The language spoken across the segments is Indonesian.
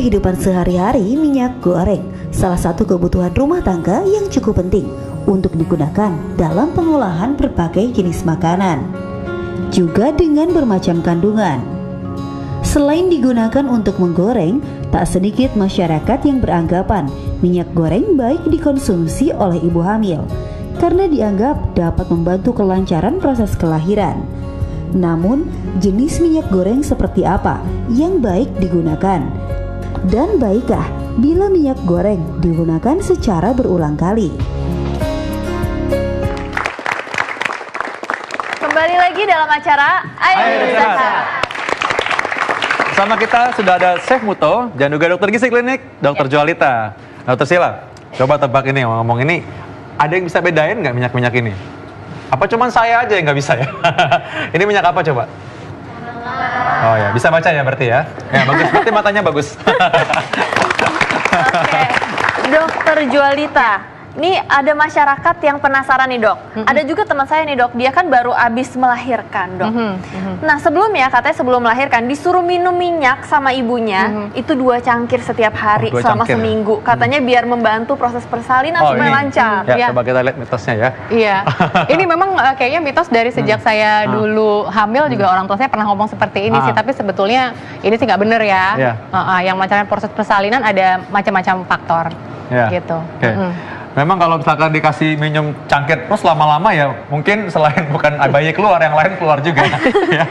kehidupan sehari-hari, minyak goreng salah satu kebutuhan rumah tangga yang cukup penting untuk digunakan dalam pengolahan berbagai jenis makanan, juga dengan bermacam kandungan. Selain digunakan untuk menggoreng, tak sedikit masyarakat yang beranggapan minyak goreng baik dikonsumsi oleh ibu hamil karena dianggap dapat membantu kelancaran proses kelahiran. Namun, jenis minyak goreng seperti apa yang baik digunakan? Dan baikkah bila minyak goreng digunakan secara berulang kali? Kembali lagi dalam acara Ayo Berusaha. Sama kita sudah ada Chef Muto dan juga dokter gizi klinik, Dr. Joalita. Dokter Sila, coba tebak ini, ngomong ini, ada yang bisa bedain nggak minyak-minyak ini? Apa cuman saya aja yang nggak bisa ya? Ini minyak apa coba? Oh ya, bisa baca ya berarti ya? Ya bagus, berarti matanya bagus. Oke, Dokter Joalita. Ini ada masyarakat yang penasaran nih dok. Ada juga teman saya nih dok, dia kan baru habis melahirkan dok. Nah sebelumnya katanya sebelum melahirkan disuruh minum minyak sama ibunya itu 2 cangkir setiap hari selama seminggu. Katanya biar membantu proses persalinan supaya lancar. Ya, coba kita lihat mitosnya ya. Iya, ini memang kayaknya mitos dari sejak saya dulu hamil juga orang tua saya pernah ngomong seperti ini sih. Tapi sebetulnya ini sih nggak bener ya. Yang macamnya proses persalinan ada macam-macam faktor gitu. Memang kalau misalkan dikasih minum cangkir terus lama-lama ya mungkin selain bukan bayi keluar, yang lain keluar juga. Ya.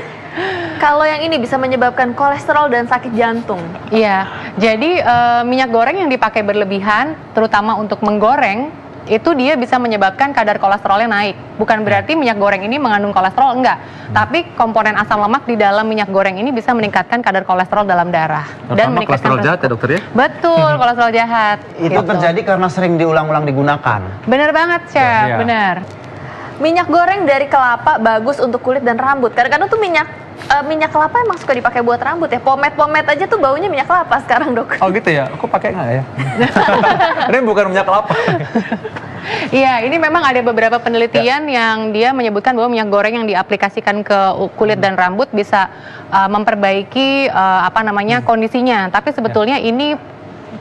Kalau yang ini bisa menyebabkan kolesterol dan sakit jantung. Iya, jadi minyak goreng yang dipakai berlebihan, terutama untuk menggoreng, itu dia bisa menyebabkan kadar kolesterolnya naik. Bukan berarti minyak goreng ini mengandung kolesterol, enggak. Tapi komponen asam lemak di dalam minyak goreng ini bisa meningkatkan kadar kolesterol dalam darah. Dan meningkatkan kolesterol jahat ya dokter ya? Betul, kolesterol jahat. Itu terjadi karena sering diulang-ulang digunakan. Bener banget, Chef, bener. Minyak goreng dari kelapa bagus untuk kulit dan rambut. Kadang-kadang tuh minyak kelapa emang suka dipakai buat rambut ya. Pomade aja tuh baunya minyak kelapa sekarang dok. Oh gitu ya? Aku pakai nggak ya? Ini bukan minyak kelapa. Iya, ini memang ada beberapa penelitian yang dia menyebutkan bahwa minyak goreng yang diaplikasikan ke kulit dan rambut bisa memperbaiki kondisinya. Tapi sebetulnya ini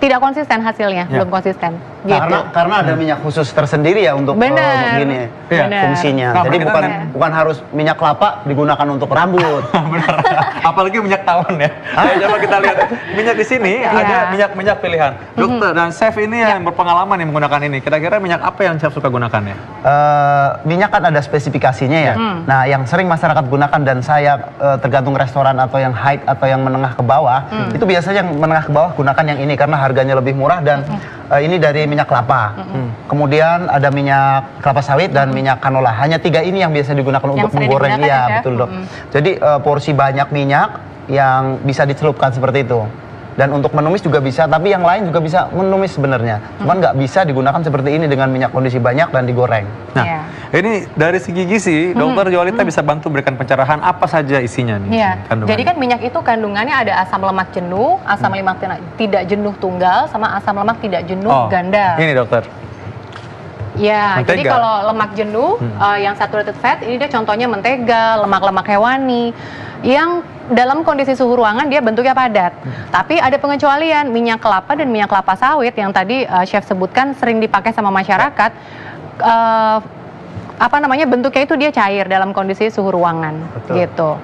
tidak konsisten hasilnya, belum konsisten. Gitu. Karena ada minyak khusus tersendiri ya untuk begini fungsinya. Jadi bukan harus minyak kelapa digunakan untuk rambut. Benar. Apalagi minyak tawon ya. Coba kita lihat minyak di sini ada minyak pilihan. Dokter dan chef ini yang berpengalaman yang menggunakan ini. Kira-kira minyak apa yang chef suka gunakan ya? Minyak kan ada spesifikasinya ya. Nah, yang sering masyarakat gunakan dan saya tergantung restoran atau yang high atau yang menengah ke bawah, itu biasanya yang menengah ke bawah gunakan yang ini karena harganya lebih murah dan ini dari minyak kelapa. Kemudian ada minyak kelapa sawit dan minyak canola. Hanya 3 ini yang biasa digunakan untuk menggoreng. Iya, betul dok. Jadi porsi banyak minyak yang bisa dicelupkan seperti itu. Dan untuk menumis juga bisa, tapi yang lain juga bisa menumis sebenarnya. Cuman nggak bisa digunakan seperti ini dengan minyak kondisi banyak dan digoreng. Nah, ini dari segi gizi, Dokter Joalita bisa bantu berikan pencerahan apa saja isinya nih. Jadi kan minyak itu kandungannya ada asam lemak jenuh, asam lemak tidak jenuh tunggal, sama asam lemak tidak jenuh ganda. Ini dokter. Ya, mentega. Jadi kalau lemak jenuh yang saturated fat, ini dia contohnya mentega, lemak-lemak hewani yang dalam kondisi suhu ruangan dia bentuknya padat. Tapi ada pengecualian, minyak kelapa dan minyak kelapa sawit yang tadi chef sebutkan sering dipakai sama masyarakat. Bentuknya itu dia cair dalam kondisi suhu ruangan. Gitu.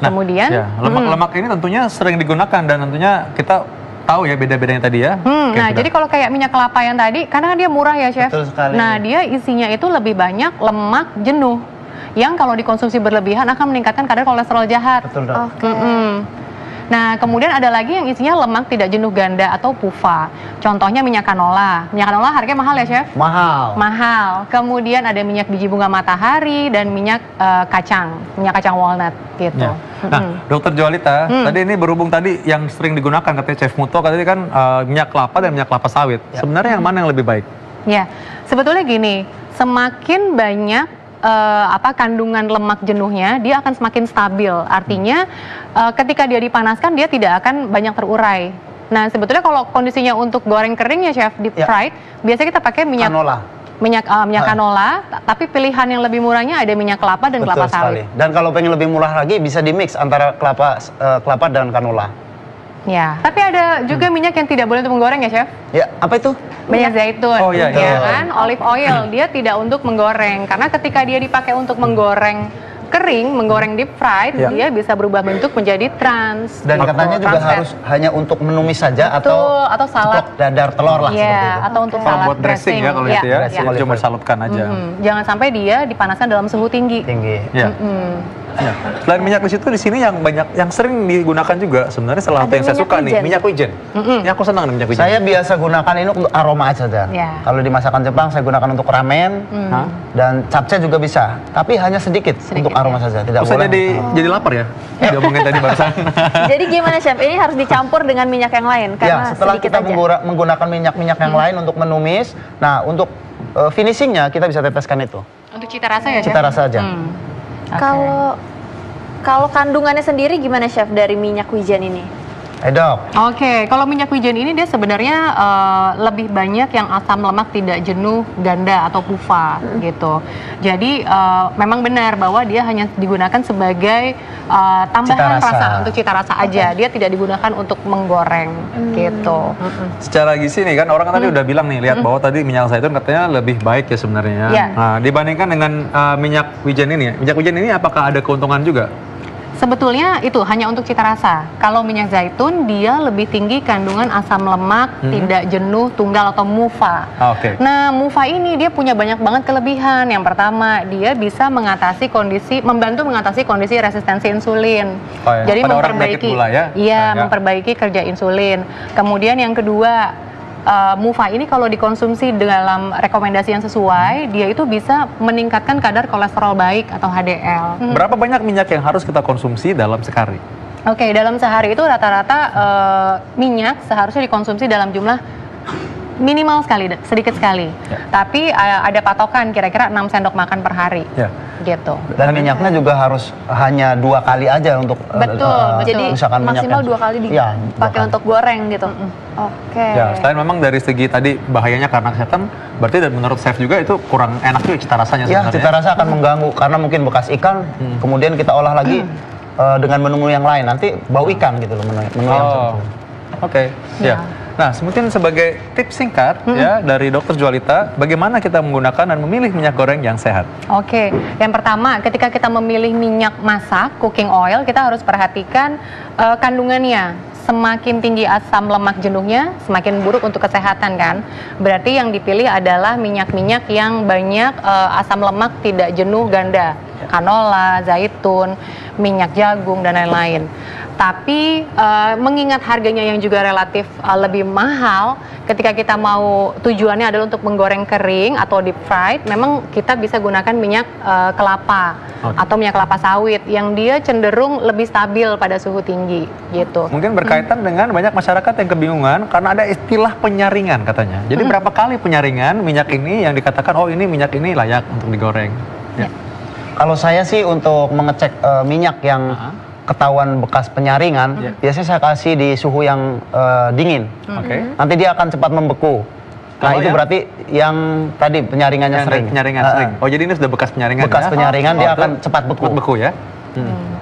Nah, kemudian lemak-lemak ini tentunya sering digunakan dan tentunya kita tahu ya beda-bedanya tadi ya. Nah, jadi kalau kayak minyak kelapa yang tadi, karena dia murah ya, Chef. Betul sekali. Nah, dia isinya itu lebih banyak lemak jenuh yang kalau dikonsumsi berlebihan akan meningkatkan kadar kolesterol jahat. Betul, dok. Nah, kemudian ada lagi yang isinya lemak tidak jenuh ganda atau PUFA. Contohnya minyak canola. Minyak canola harganya mahal ya, Chef? Mahal. Kemudian ada minyak biji bunga matahari dan minyak minyak kacang walnut gitu. Nah, Dokter Joalita, tadi ini berhubung tadi yang sering digunakan katanya Chef Muto, katanya kan minyak kelapa dan minyak kelapa sawit. Sebenarnya yang mana yang lebih baik? Ya, sebetulnya gini, semakin banyak kandungan lemak jenuhnya, dia akan semakin stabil. Artinya ketika dia dipanaskan dia tidak akan banyak terurai. Nah, sebetulnya kalau kondisinya untuk goreng kering ya Chef, deep fried, biasanya kita pakai minyak canola, tapi pilihan yang lebih murahnya ada minyak kelapa dan kelapa sawit. Dan kalau pengen lebih murah lagi bisa di mix antara kelapa dan canola. Ya, tapi ada juga minyak yang tidak boleh untuk menggoreng ya, Chef? Ya, apa itu? Minyak zaitun, Oh, iya, iya. ya kan? Olive oil, dia tidak untuk menggoreng. Karena ketika dia dipakai untuk menggoreng kering, menggoreng deep fried, Ya. dia bisa berubah bentuk menjadi trans. Dan katanya juga trans fat. harus hanya untuk menumis saja Betul, atau salad. ceplok dadar telur lah seperti Iya, itu. atau untuk Kalau salad buat dressing ya kalau Iya, itu ya, iya. cuma disalupkan aja. Jangan sampai dia dipanaskan dalam suhu tinggi. Tinggi. Ya. Ya. Selain minyak di situ, di sini yang banyak, yang sering digunakan juga sebenarnya salah satu Ada yang saya minyak suka nih, wijen. minyak wijen. Ini aku senang nih minyak wijen. Saya biasa gunakan ini untuk aroma saja. Ya. Kalau di masakan Jepang saya gunakan untuk ramen Hah? dan capcay juga bisa, tapi hanya sedikit untuk aroma saja, tidak Terus boleh. jadi lapar ya? Diomongin tadi barusan. Jadi gimana Chef? Ini harus dicampur dengan minyak yang lain Ya, karena setelah sedikit kita aja. menggunakan minyak-minyak yang lain untuk menumis, nah untuk finishingnya kita bisa teteskan itu. Untuk cita rasa ya, Chef? Cita rasa aja. Oke. Kalau kandungannya sendiri gimana Chef dari minyak wijen ini? Dok. Oke, kalau minyak wijen ini dia sebenarnya lebih banyak yang asam lemak tidak jenuh ganda atau PUFA gitu. Jadi memang benar bahwa dia hanya digunakan sebagai tambahan Cita rasa. rasa untuk cita rasa aja. Dia tidak digunakan untuk menggoreng gitu. Secara gizi nih kan orang kan tadi udah bilang nih, lihat bahwa tadi minyak zaitun katanya lebih baik ya sebenarnya. Iya. Nah, dibandingkan dengan minyak wijen ini, minyak wijen ini apakah ada keuntungan juga? Sebetulnya itu hanya untuk cita rasa. Kalau minyak zaitun dia lebih tinggi kandungan asam lemak, tidak jenuh, tunggal atau MUFA. Oke. Nah, MUFA ini dia punya banyak banget kelebihan. Yang pertama, dia bisa membantu mengatasi kondisi resistensi insulin. Oh ya, Jadi pada orang penyakit memperbaiki, gula ya? iya, Ya. memperbaiki kerja insulin. Kemudian yang kedua, MUFA ini kalau dikonsumsi dalam rekomendasi yang sesuai, dia itu bisa meningkatkan kadar kolesterol baik atau HDL. Berapa banyak minyak yang harus kita konsumsi dalam sekali? Oke, dalam sehari itu rata-rata minyak seharusnya dikonsumsi dalam jumlah minimal sekali, sedikit sekali. Tapi ada patokan kira-kira 6 sendok makan per hari. Ya. Gitu. Dan minyaknya juga harus hanya 2 kali aja untuk Betul, Jadi misalkan minyak maksimal yang- 2 kali Iya, dipakai 2 kali. untuk goreng gitu. Oke. Ya, selain memang dari segi tadi bahayanya karena kesehatan, berarti dan menurut chef juga itu kurang enak juga cita rasanya Ya, sebenarnya. cita rasa akan mengganggu karena mungkin bekas ikan, kemudian kita olah lagi dengan menu-menu yang lain, nanti bau ikan gitu loh menu yang Oh, seperti oke. Ya. Nah, mungkin sebagai tips singkat ya dari Dokter Jualita, bagaimana kita menggunakan dan memilih minyak goreng yang sehat? Oke, yang pertama ketika kita memilih minyak masak, cooking oil, kita harus perhatikan kandungannya. Semakin tinggi asam lemak jenuhnya, semakin buruk untuk kesehatan kan. Berarti yang dipilih adalah minyak-minyak yang banyak asam lemak tidak jenuh ganda. Canola, zaitun, minyak jagung, dan lain-lain. Tapi mengingat harganya yang juga relatif lebih mahal, ketika kita mau tujuannya adalah untuk menggoreng kering atau deep fried, memang kita bisa gunakan minyak kelapa atau minyak kelapa sawit yang dia cenderung lebih stabil pada suhu tinggi gitu. Mungkin berkaitan dengan banyak masyarakat yang kebingungan karena ada istilah penyaringan katanya. Jadi berapa kali penyaringan minyak ini yang dikatakan oh ini minyak ini layak untuk digoreng? Ya. Kalau saya sih untuk mengecek minyak yang ketahuan bekas penyaringan, biasanya saya kasih di suhu yang dingin. Oke. Nanti dia akan cepat membeku. Nah, Kalau itu yang- berarti yang tadi penyaringannya sering. Penyaringan sering. Oh, jadi ini sudah bekas penyaringan Bekas ya? penyaringan dia Oh, akan cepat beku. Cepat beku ya?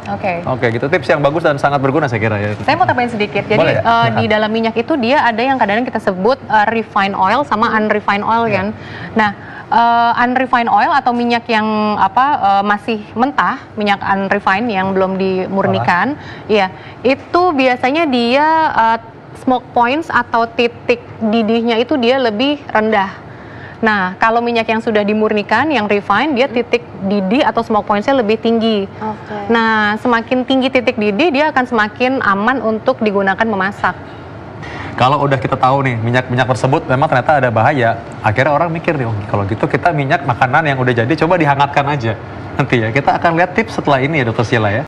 Oke. Oke, gitu tips yang bagus dan sangat berguna saya kira ya. Saya mau tambahin sedikit. Jadi Boleh ya? di dalam minyak itu dia ada yang kadang-kadang kita sebut refined oil sama unrefined oil kan. Nah, unrefined oil atau minyak yang masih mentah, minyak unrefined yang belum dimurnikan, ya itu biasanya dia smoke points atau titik didihnya itu dia lebih rendah. Nah, kalau minyak yang sudah dimurnikan, yang refined, dia titik didih atau smoke points-nya lebih tinggi. Oke. Nah, semakin tinggi titik didih, dia akan semakin aman untuk digunakan memasak. Kalau udah kita tahu nih minyak-minyak tersebut memang ternyata ada bahaya, akhirnya orang mikir nih, oh, kalau gitu kita minyak makanan yang udah jadi coba dihangatkan aja. Nanti ya kita akan lihat tips setelah ini ya Dokter Sheila ya.